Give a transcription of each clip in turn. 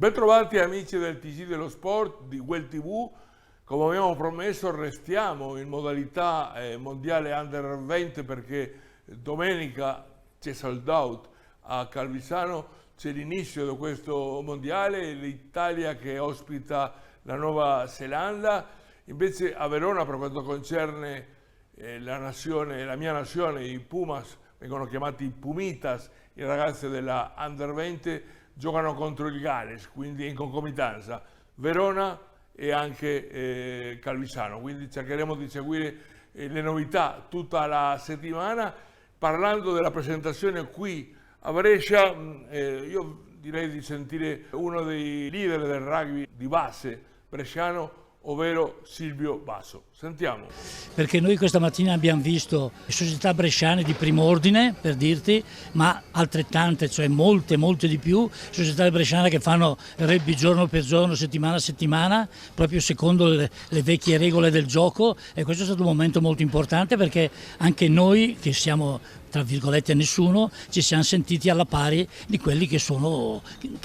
Bentrovati amici del TG dello Sport di Well TV. Come abbiamo promesso restiamo in modalità mondiale Under 20 perché domenica c'è sold out a Calvisano, c'è l'inizio di questo mondiale, l'Italia che ospita la Nuova Zelanda. Invece a Verona, per quanto concerne la mia nazione, i Pumas, vengono chiamati Pumitas, i ragazzi della Under 20 giocano contro il Galles, quindi in concomitanza Verona e anche Calvisano. Quindi cercheremo di seguire le novità tutta la settimana. Parlando della presentazione qui a Brescia, io direi di sentire uno dei leader del rugby di base bresciano, ovvero Silvio Basso. Sentiamo. Perché noi questa mattina abbiamo visto società bresciane di primo ordine, per dirti, ma altrettante, cioè molte di più, società bresciane che fanno rugby giorno per giorno, settimana a settimana, proprio secondo le vecchie regole del gioco, e questo è stato un momento molto importante perché anche noi, che siamo tra virgolette nessuno, ci siamo sentiti alla pari di quelli che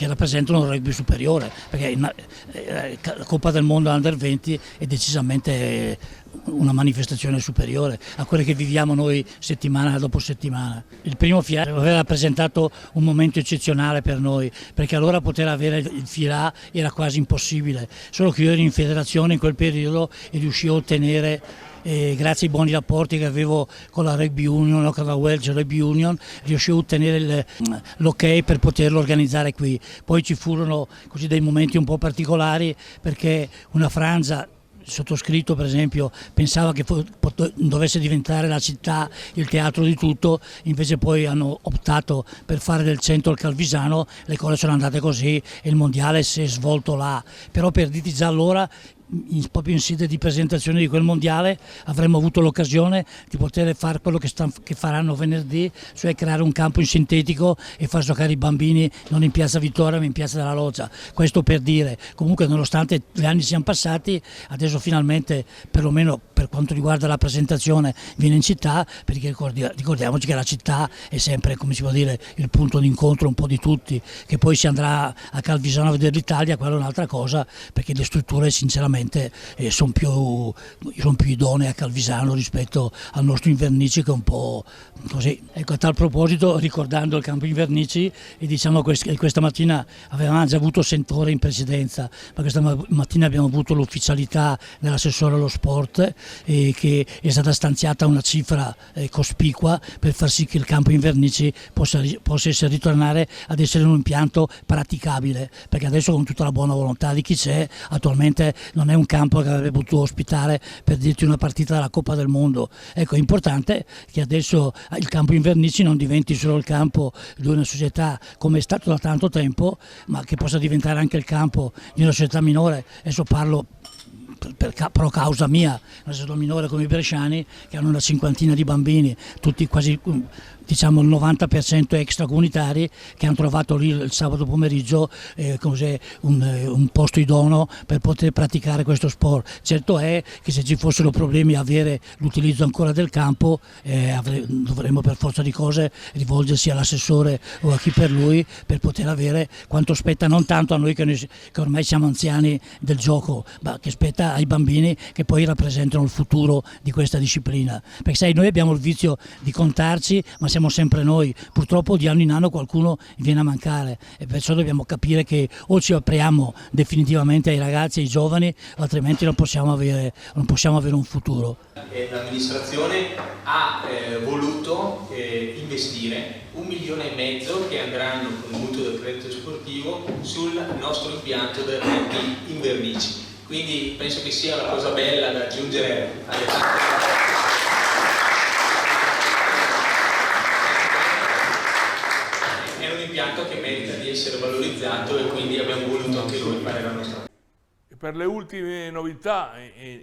rappresentano il rugby superiore, perché la Coppa del Mondo Under 20 è decisamente una manifestazione superiore a quelle che viviamo noi settimana dopo settimana. Il primo FIA aveva rappresentato un momento eccezionale per noi, perché allora poter avere il FILA era quasi impossibile, solo che io ero in federazione in quel periodo e riuscivo a ottenere, grazie ai buoni rapporti che avevo con la Rugby Union, con la Welsh Rugby Union, riuscivo a ottenere l'ok per poterlo organizzare qui. Poi ci furono così dei momenti un po' particolari, perché una frangia, sottoscritto per esempio, pensava che dovesse diventare la città il teatro di tutto, invece poi hanno optato per fare del centro il Calvisano, le cose sono andate così e il mondiale si è svolto là. Però per dirti, già allora, proprio in sede di presentazione di quel mondiale, avremmo avuto l'occasione di poter fare quello che faranno venerdì, cioè creare un campo in sintetico e far giocare i bambini non in piazza Vittoria ma in piazza della Loggia. Questo per dire, comunque nonostante gli anni siano passati, adesso finalmente, perlomeno per quanto riguarda la presentazione, viene in città, perché ricordiamoci che la città è sempre, come si può dire, il punto d'incontro un po' di tutti. Che poi si andrà a Calvisano a vedere l'Italia, quella è un'altra cosa, perché le strutture sinceramente sono più idonee a Calvisano rispetto al nostro Invernici, che è un po' così. Ecco, a tal proposito, ricordando il campo Invernici, e diciamo che questa mattina avevamo già avuto sentore in precedenza, ma questa mattina abbiamo avuto l'ufficialità dell'assessore allo sport, che è stata stanziata una cifra cospicua per far sì che il campo Invernici possa ritornare ad essere un impianto praticabile, perché adesso, con tutta la buona volontà di chi c'è, attualmente non è un campo che avrebbe potuto ospitare, per dirti, una partita della Coppa del Mondo. Ecco, è importante che adesso il campo Invernici non diventi solo il campo di una società, come è stato da tanto tempo, ma che possa diventare anche il campo di una società minore. Adesso parlo pro causa mia, una società minore come i bresciani, che hanno una cinquantina di bambini, tutti quasi, diciamo, il 90% extracomunitari, che hanno trovato lì il sabato pomeriggio un posto idoneo per poter praticare questo sport. Certo è che se ci fossero problemi a avere l'utilizzo ancora del campo, dovremmo per forza di cose rivolgersi all'assessore o a chi per lui, per poter avere quanto spetta non tanto a noi che ormai siamo anziani del gioco, ma che spetta ai bambini, che poi rappresentano il futuro di questa disciplina. Perché sai, noi abbiamo il vizio di contarci, ma siamo sempre noi. Purtroppo di anno in anno qualcuno viene a mancare, e perciò dobbiamo capire che o ci apriamo definitivamente ai ragazzi, ai giovani, altrimenti non possiamo avere un futuro. L'amministrazione ha voluto investire 1,5 milioni che andranno con il mutuo del credito sportivo sul nostro impianto del rugby Invernici. Quindi penso che sia una cosa bella da aggiungere alle tante. È un impianto che merita di essere valorizzato, e quindi abbiamo voluto anche noi fare la nostra. Per le ultime novità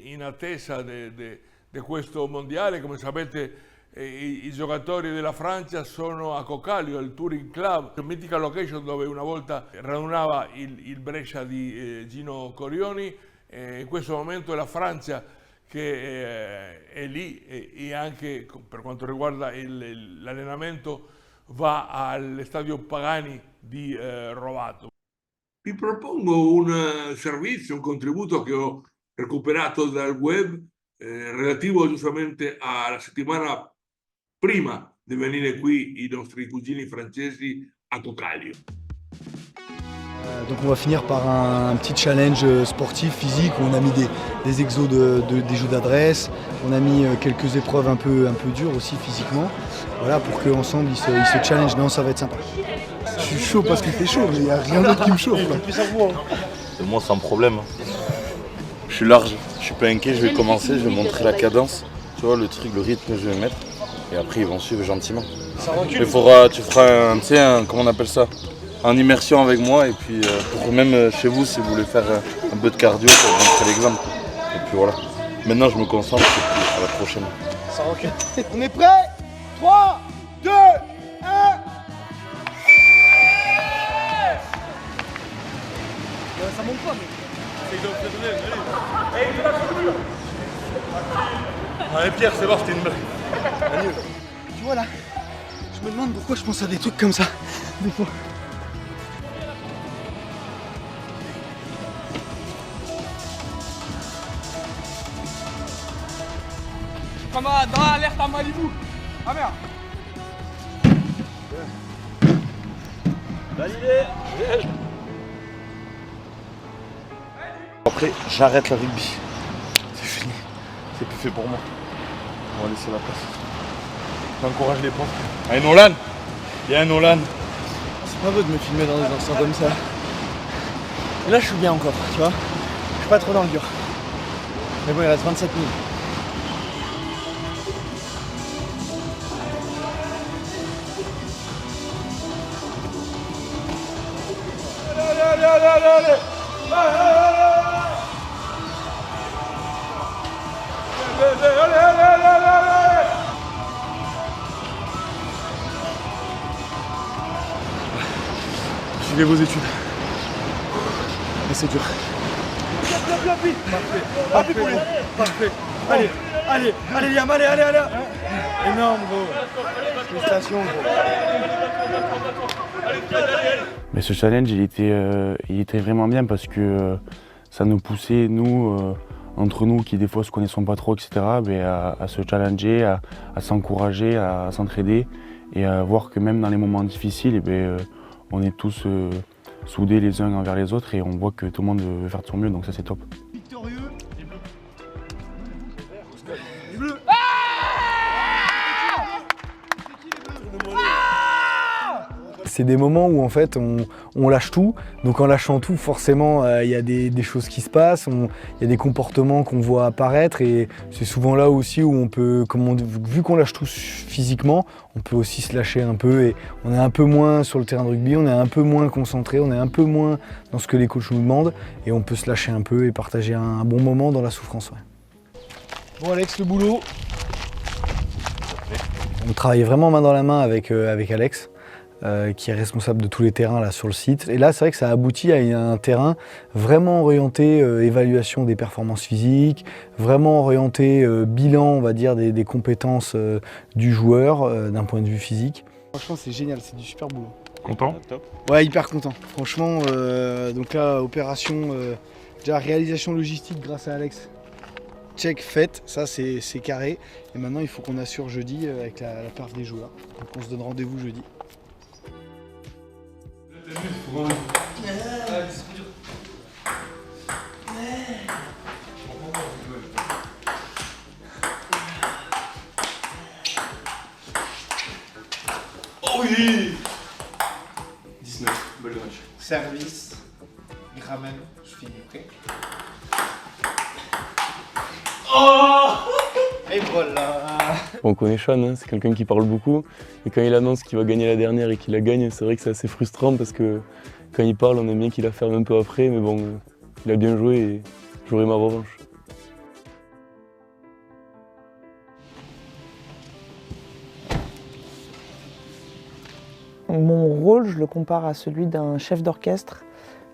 in attesa di questo mondiale, come sapete, i giocatori della Francia sono a Cocalio, al Touring Club, mitica location dove una volta radunava il Brescia di Gino Corioni. In questo momento è la Francia che è lì, e anche per quanto riguarda l'allenamento va all'Estadio Pagani di Rovato. Vi propongo un servizio, un contributo che ho recuperato dal web relativo giustamente alla settimana prima di venire qui i nostri cugini francesi a Cocalio. Donc on va finir par un petit challenge sportif, physique, où on a mis des exos des jeux d'adresse, on a mis quelques épreuves un peu dures aussi physiquement, voilà, pour qu'ensemble ils se challenge. Non, ça va être sympa. Je suis chaud parce qu'il fait chaud, mais il n'y a rien d'autre qui me chauffe. Moi sans problème. Je suis large, je suis pas inquiet, je vais commencer, je vais montrer la cadence, tu vois, le truc, le rythme que je vais mettre, et après ils vont suivre gentiment. Tu feras comment on appelle ça, en immersion avec moi, et puis pour même chez vous, si vous voulez faire un peu de cardio pour montrer l'exemple. Et puis voilà. Maintenant je me concentre, et puis à la prochaine. Ça recule. On est prêts? 3, 2, 1. Ça monte pas, mais... Allez Pierre, c'est bon, c'était une blague. Tu vois là, je me demande pourquoi je pense à des trucs comme ça, des fois. Comme dans l'alerte à Malibu. Ah merde. Validé. Après, j'arrête le rugby. C'est fini. C'est plus fait pour moi. On va laisser la place. J'encourage les profs. Allez Nolan. Il y a un Nolan. C'est pas beau de me filmer dans des instants comme ça. Et là je suis bien encore, tu vois. Je suis pas trop dans le dur. Mais bon, il reste 27 minutes. Suivez vos études. Mais c'est dur. Parfait. Allez Liam, allez. Énorme gros. Félicitations gros. Mais ce challenge, il était vraiment bien parce que ça nous poussait, nous, entre nous qui des fois se connaissons pas trop, etc., à se challenger, à s'encourager, à s'entraider et à voir que même dans les moments difficiles, on est tous soudés les uns envers les autres et on voit que tout le monde veut faire de son mieux, donc ça c'est top. Victorieux. Les bleus. C'est des moments où en fait on lâche tout, donc en lâchant tout forcément il y a des choses qui se passent, il y a des comportements qu'on voit apparaître et c'est souvent là aussi où on peut, vu qu'on lâche tout physiquement, on peut aussi se lâcher un peu et on est un peu moins sur le terrain de rugby, on est un peu moins concentré, on est un peu moins dans ce que les coachs nous demandent et on peut se lâcher un peu et partager un bon moment dans la souffrance. Ouais. Bon Alex, le boulot. On travaille vraiment main dans la main avec Alex. Qui est responsable de tous les terrains là, sur le site. Et là, c'est vrai que ça aboutit à un terrain vraiment orienté évaluation des performances physiques, vraiment orienté bilan, on va dire, des compétences du joueur d'un point de vue physique. Franchement, c'est génial, c'est du super boulot. Content? Ouais, hyper content. Franchement, donc là, opération, déjà réalisation logistique grâce à Alex. Check fait, ça c'est carré. Et maintenant, il faut qu'on assure jeudi avec la perf des joueurs. Donc on se donne rendez-vous jeudi. Oh oui. 19, belle match. Service, Gramen, je finis après. Oh. Et voilà. On connaît Sean, hein, c'est quelqu'un qui parle beaucoup. Et quand il annonce qu'il va gagner la dernière et qu'il la gagne, c'est vrai que c'est assez frustrant parce que quand il parle, on aime bien qu'il la ferme un peu après. Mais bon, il a bien joué et j'aurai ma revanche. Mon rôle, je le compare à celui d'un chef d'orchestre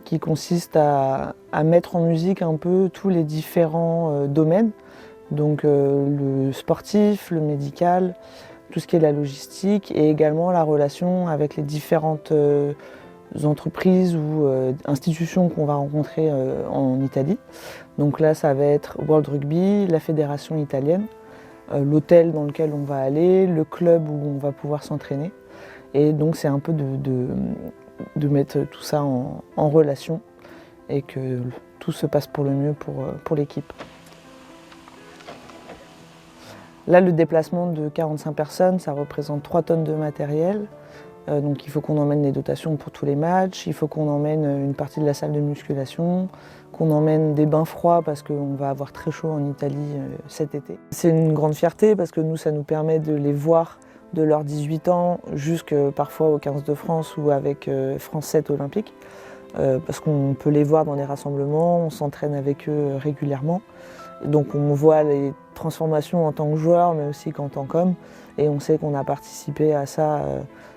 qui consiste à mettre en musique un peu tous les différents domaines. Donc le sportif, le médical, tout ce qui est la logistique et également la relation avec les différentes entreprises ou institutions qu'on va rencontrer en Italie. Donc là, ça va être World Rugby, la fédération italienne, l'hôtel dans lequel on va aller, le club où on va pouvoir s'entraîner. Et donc c'est un peu de mettre tout ça en relation et que tout se passe pour le mieux pour l'équipe. Là, le déplacement de 45 personnes, ça représente 3 tonnes de matériel. Donc il faut qu'on emmène les dotations pour tous les matchs, il faut qu'on emmène une partie de la salle de musculation, qu'on emmène des bains froids parce qu'on va avoir très chaud en Italie cet été. C'est une grande fierté parce que nous, ça nous permet de les voir de leurs 18 ans jusque parfois au 15 de France ou avec France 7 Olympique. Parce qu'on peut les voir dans les rassemblements, on s'entraîne avec eux régulièrement. Donc on voit les transformations en tant que joueur, mais aussi qu'en tant qu'homme, et on sait qu'on a participé à ça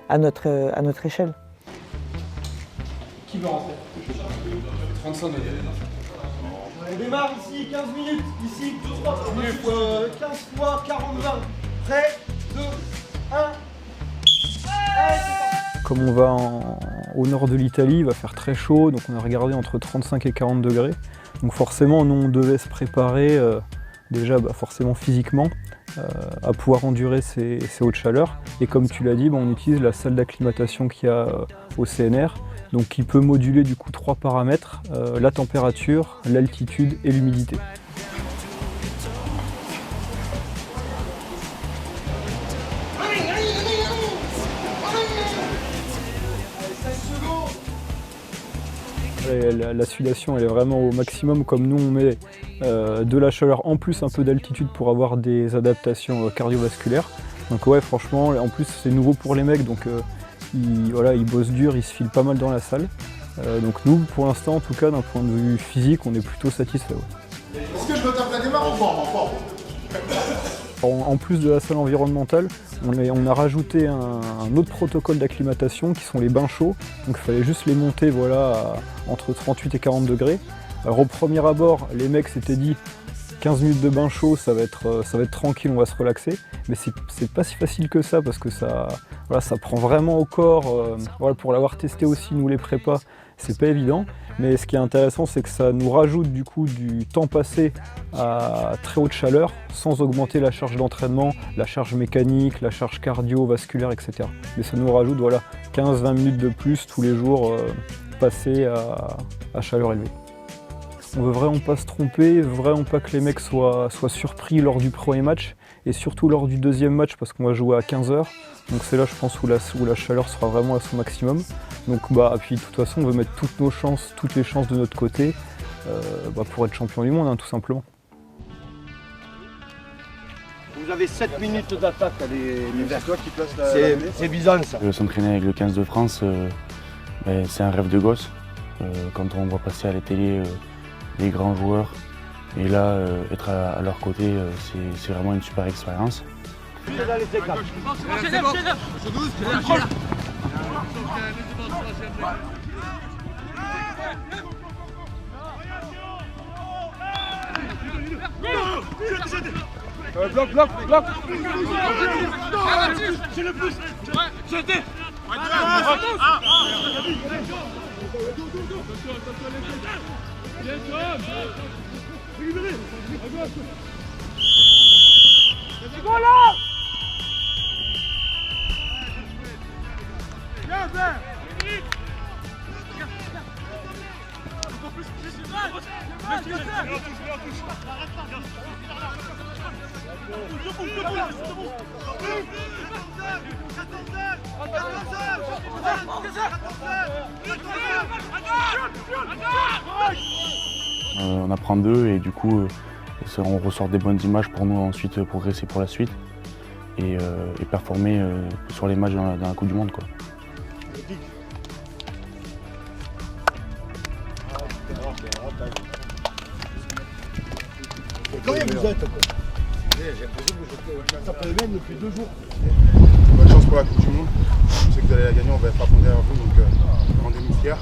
à notre échelle. Qui veut rentrer? 35 minutes. On démarre ici, 15 minutes, ici, 15 fois 40-20. Prêt, 2, 1. Comme on va au nord de l'Italie, il va faire très chaud, donc on a regardé entre 35 et 40 degrés. Donc forcément, nous on devait se préparer déjà forcément physiquement à pouvoir endurer ces hautes chaleurs. Et comme tu l'as dit, on utilise la salle d'acclimatation qu'il y a au CNR, donc qui peut moduler du coup 3 paramètres, la température, l'altitude et l'humidité. La sudation elle est vraiment au maximum, comme nous on met de la chaleur en plus un peu d'altitude pour avoir des adaptations cardiovasculaires. Donc ouais, franchement, en plus c'est nouveau pour les mecs, donc ils bossent dur, ils se filent pas mal dans la salle. Donc nous, pour l'instant en tout cas, d'un point de vue physique, on est plutôt satisfait. Ouais. Est-ce que je me tape la démarre ou pas? En plus de la salle environnementale, on a rajouté un autre protocole d'acclimatation qui sont les bains chauds. Donc il fallait juste les monter à entre 38 et 40 degrés. Alors au premier abord, les mecs s'étaient dit 15 minutes de bain chaud, ça va être tranquille, on va se relaxer. Mais c'est pas si facile que ça parce que ça prend vraiment au corps. Pour l'avoir testé aussi, nous les prépas, c'est pas évident. Mais ce qui est intéressant, c'est que ça nous rajoute du coup du temps passé à très haute chaleur sans augmenter la charge d'entraînement, la charge mécanique, la charge cardiovasculaire, etc. Mais ça nous rajoute 15-20 minutes de plus tous les jours passés à chaleur élevée. On veut vraiment pas se tromper, vraiment pas que les mecs soient surpris lors du premier match et surtout lors du deuxième match parce qu'on va jouer à 15 h. Donc c'est là je pense où la chaleur sera vraiment à son maximum. Donc puis de toute façon on veut mettre toutes les chances de notre côté pour être champion du monde tout simplement. Vous avez 7 minutes d'attaque les verts. C'est toi qui places C'est bizarre ça. S'entraîner avec le 15 de France, c'est un rêve de gosse. Quand on voit passer à la télé les grands joueurs, et là, être à leur côté, c'est vraiment une super expérience. Bloc. C'est le plus. Jetez. On apprend d'eux et du coup on ressort des bonnes images pour nous ensuite progresser pour la suite et performer sur les matchs dans la Coupe du Monde, quoi. Combien vous êtes? J'ai l'impression que ça peut même depuis 2 jours. Bonne chance pour la Coupe du Monde. Je sais que vous allez la gagner, on va être à fond derrière vous, donc rendez-nous fiers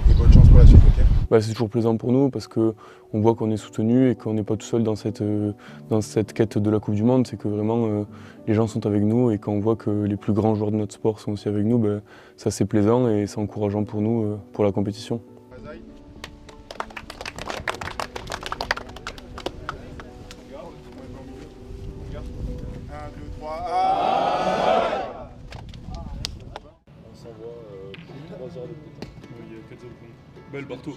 et bonne chance pour la suite, ok? c'est toujours plaisant pour nous parce qu'on voit qu'on est soutenu et qu'on n'est pas tout seul dans cette quête de la Coupe du Monde. C'est que vraiment les gens sont avec nous et quand on voit que les plus grands joueurs de notre sport sont aussi avec nous, ça c'est plaisant et c'est encourageant pour nous pour la compétition. Belle partout.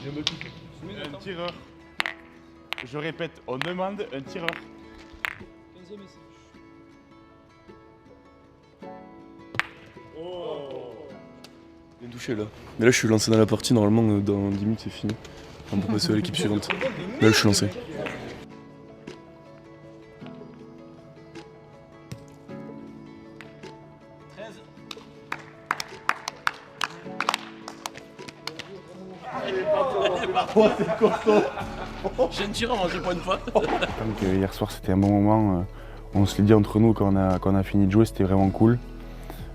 Un tireur. Je répète, on demande un tireur. Bien touché là. Mais là je suis lancé dans la partie, normalement dans 10 minutes c'est fini. On peut passer à l'équipe suivante. Là je suis lancé. J'ai une tireur, moi j'ai pas une fois. Hier soir c'était un bon moment, on se l'est dit entre nous quand on a fini de jouer, c'était vraiment cool.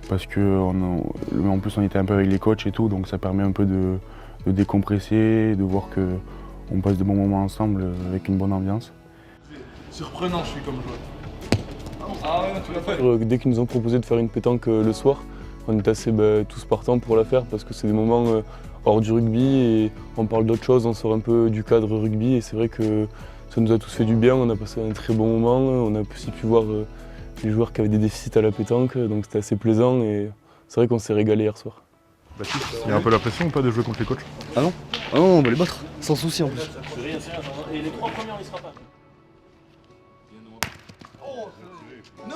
Parce que en plus on était un peu avec les coachs et tout, donc ça permet un peu de décompresser, de voir qu'on passe de bons moments ensemble avec une bonne ambiance. Surprenant, je suis comme joueur. Ah ouais, tu l'as fait. Dès qu'ils nous ont proposé de faire une pétanque le soir, on est assez tous partants pour la faire parce que c'est des moments hors du rugby et on parle d'autre chose, on sort un peu du cadre rugby et c'est vrai que ça nous a tous fait du bien, on a passé un très bon moment, on a aussi pu voir les joueurs qui avaient des déficits à la pétanque, donc c'était assez plaisant et c'est vrai qu'on s'est régalé hier soir. Baptiste, il y a un peu la pression ou pas de jouer contre les coachs? Ah non, on va les battre, sans souci en plus. Et les 3 premiers on y sera pas. Non.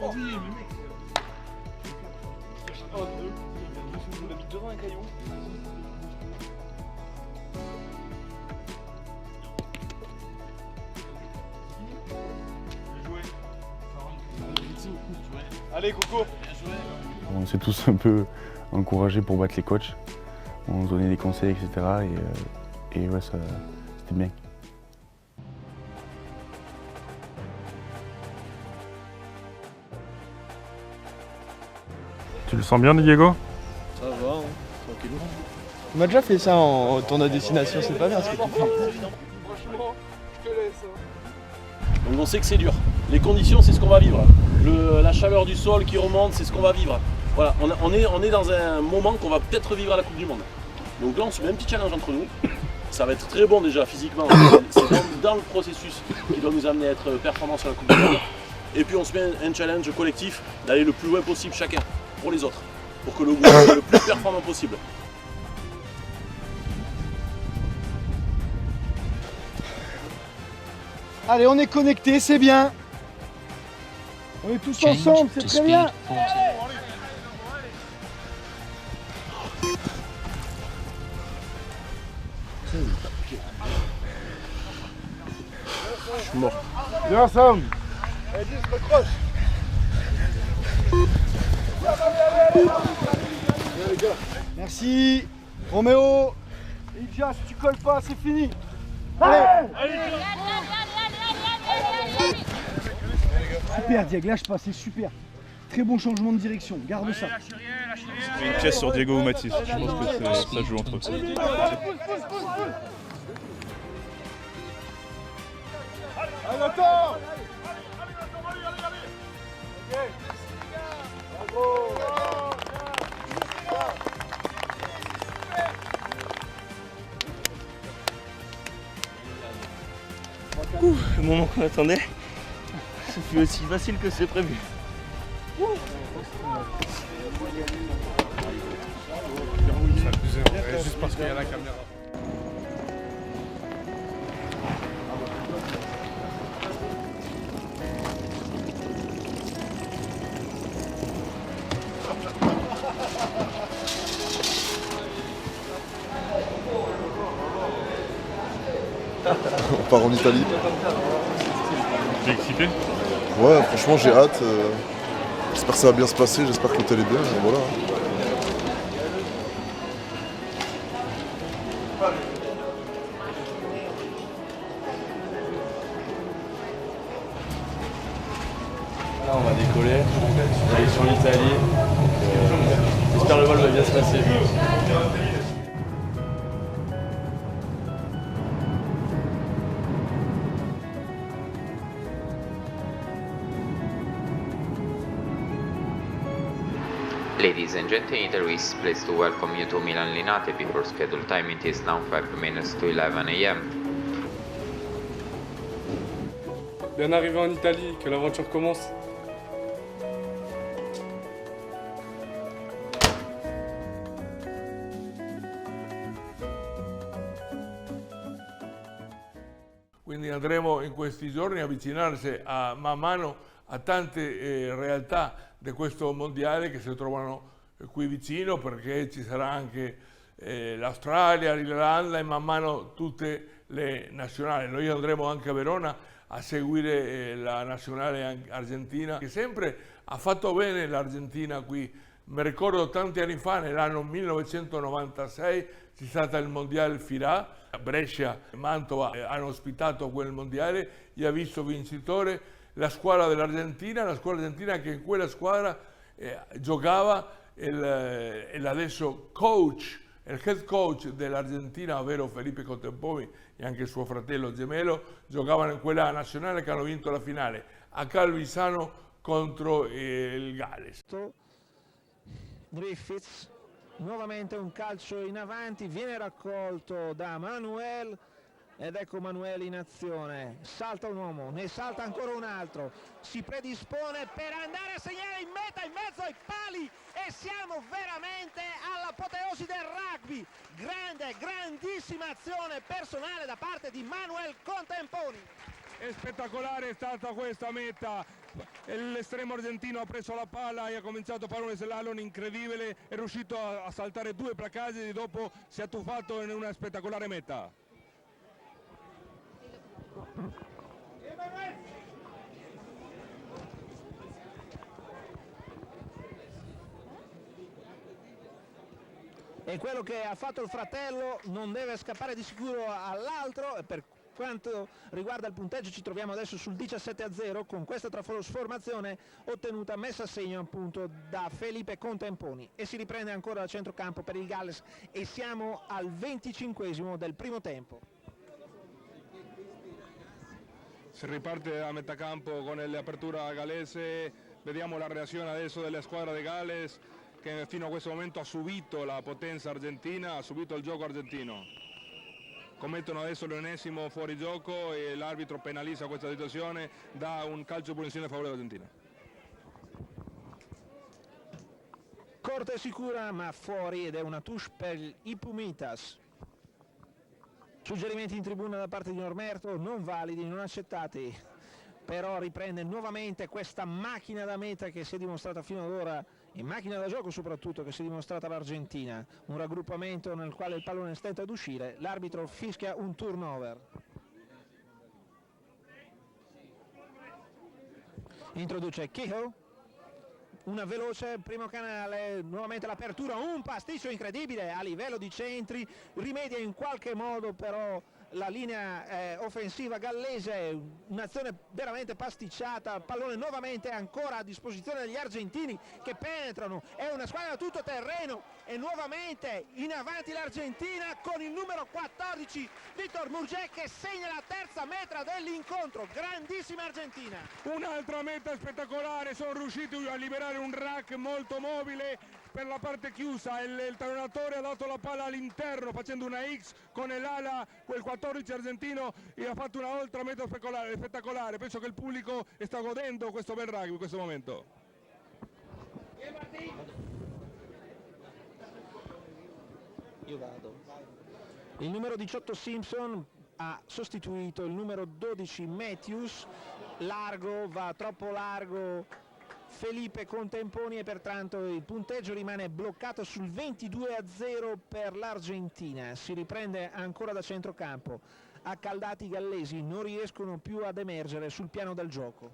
Oh oui, mais mec. Oh, on habite devant un caillou. Allez, Coco. On s'est tous un peu encouragés pour battre les coachs. On se donnait des conseils, etc. Et ouais, c'était bien. Tu le sens bien, Diego? Ça va, hein, tranquillement. On a déjà fait ça en tournoi destination, c'est pas bien ce que tu fais. Franchement, je te laisse. Donc on sait que c'est dur. Les conditions, c'est ce qu'on va vivre. La chaleur du sol qui remonte, c'est ce qu'on va vivre. Voilà, on est dans un moment qu'on va peut-être vivre à la Coupe du Monde. Donc là, on se met un petit challenge entre nous. Ça va être très bon déjà physiquement. C'est dans le processus qui doit nous amener à être performants sur la Coupe du Monde. Et puis on se met un challenge collectif d'aller le plus loin possible chacun pour les autres. Pour que le groupe soit le plus performant possible. Allez, on est connectés, c'est bien. On est tous ensemble, c'est très bien. Je suis mort. Viens ensemble. Allez, se recroche. Merci. Roméo. Ilja, si tu colles pas, c'est fini. Allez. Super, Diego, lâche pas, c'est super. Très bon changement de direction, garde ça. Une pièce sur Diego ou Mathis, je pense que ça joue entre eux. Allez, attends. Le moment qu'on attendait, c'est plus aussi facile que c'est prévu. Juste parce qu'il y a la caméra. On part en Italie. T'es excité? Ouais, franchement j'ai hâte. J'espère que ça va bien se passer, j'espère que l'hôtel est bien. Voilà. Là on va décoller, on va aller sur l'Italie. se passer. Ladies and gentlemen, Italy is pleased to welcome you to Milan Linate. Before scheduled time, it is now 5 minutes to 11 a.m. Bien arrivé en Italie, que l'aventure commence. Quindi andremo in questi giorni a avvicinarsi man mano a tante realtà di questo mondiale che si trovano qui vicino, perché ci sarà anche l'Australia, l'Irlanda e man mano tutte le nazionali. Noi andremo anche a Verona a seguire la nazionale argentina, che sempre ha fatto bene l'Argentina qui. Mi ricordo tanti anni fa, nell'anno 1996, c'è stato il mondiale FIRA, Brescia e Mantova hanno ospitato quel mondiale e ha visto vincitore la squadra dell'Argentina, la squadra argentina che in quella squadra giocava l'adesso coach, il head coach dell'Argentina, ovvero Felipe Contemponi, e anche suo fratello gemello, giocavano in quella nazionale che hanno vinto la finale a Calvisano contro il Galles. Griffiths, nuovamente un calcio in avanti, viene raccolto da Manuel ed ecco Manuel in azione, salta un uomo, ne salta ancora un altro, si predispone per andare a segnare in meta, in mezzo ai pali, e siamo veramente all'apoteosi del rugby. Grandissima azione personale da parte di Manuel Contemponi. È spettacolare, è stata questa meta. L'estremo argentino ha preso la palla e ha cominciato a fare un slalom incredibile, è riuscito a saltare 2 placaggi e dopo si è tuffato in una spettacolare meta. E quello che ha fatto il fratello non deve scappare di sicuro all'altro. Per quanto riguarda il punteggio ci troviamo adesso sul 17-0 con questa trasformazione ottenuta, messa a segno appunto da Felipe Contemponi, e si riprende ancora dal centrocampo per il Galles e siamo al 25esimo del primo tempo. Si riparte a metà campo con l'apertura gallese, vediamo la reazione adesso della squadra di Galles che fino a questo momento ha subito la potenza argentina, ha subito il gioco argentino. Commettono adesso l'ennesimo fuorigioco e l'arbitro penalizza questa situazione, dà un calcio punizione a favore dell'Argentina. Corta e sicura ma fuori, ed è una touche per i Pumitas. Suggerimenti in tribuna da parte di Normerto, non validi, non accettati, però riprende nuovamente questa macchina da meta che si è dimostrata fino ad ora, e macchina da gioco soprattutto, che si è dimostrata l'Argentina. Un raggruppamento nel quale il pallone stenta ad uscire, l'arbitro fischia un turnover. Introduce Kehoe, una veloce primo canale, nuovamente l'apertura, un pasticcio incredibile a livello di centri, rimedia in qualche modo però la linea offensiva gallese, un'azione veramente pasticciata, pallone nuovamente ancora a disposizione degli argentini che penetrano, è una squadra da tutto terreno e nuovamente in avanti l'Argentina con il numero 14 Victor Murget che segna la terza meta dell'incontro. Grandissima Argentina. Un'altra meta spettacolare, sono riusciti a liberare un rack molto mobile per la parte chiusa, il talonatore ha dato la palla all'interno facendo una X con l'ala, quel 14 argentino, e ha fatto un'altra meta spettacolare. Penso che il pubblico sta godendo questo bel rugby in questo momento. Io vado. Il numero 18 Simpson ha sostituito il numero 12 Matthews, largo, va troppo largo Felipe Contemponi e pertanto il punteggio rimane bloccato sul 22-0 per l'Argentina. Si riprende ancora da centrocampo, accaldati i gallesi, non riescono più ad emergere sul piano del gioco.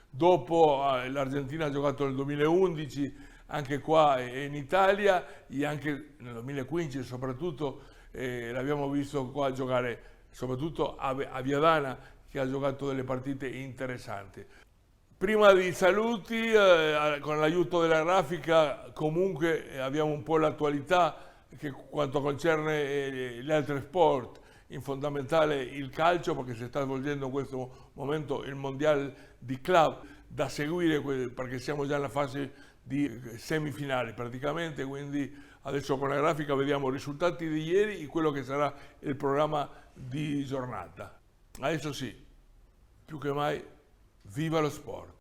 Dopo l'Argentina ha giocato nel 2011 anche qua in Italia e anche nel 2015 soprattutto l'abbiamo visto qua giocare soprattutto a Viadana, che ha giocato delle partite interessanti. Prima dei saluti, con l'aiuto della grafica, comunque abbiamo un po' l'attualità che quanto concerne gli altri sport, in fondamentale il calcio, perché si sta svolgendo in questo momento il mondiale di club da seguire, perché siamo già nella fase di semifinali praticamente, quindi adesso con la grafica vediamo i risultati di ieri e quello che sarà il programma di giornata. Adesso sì, più che mai, viva lo sport!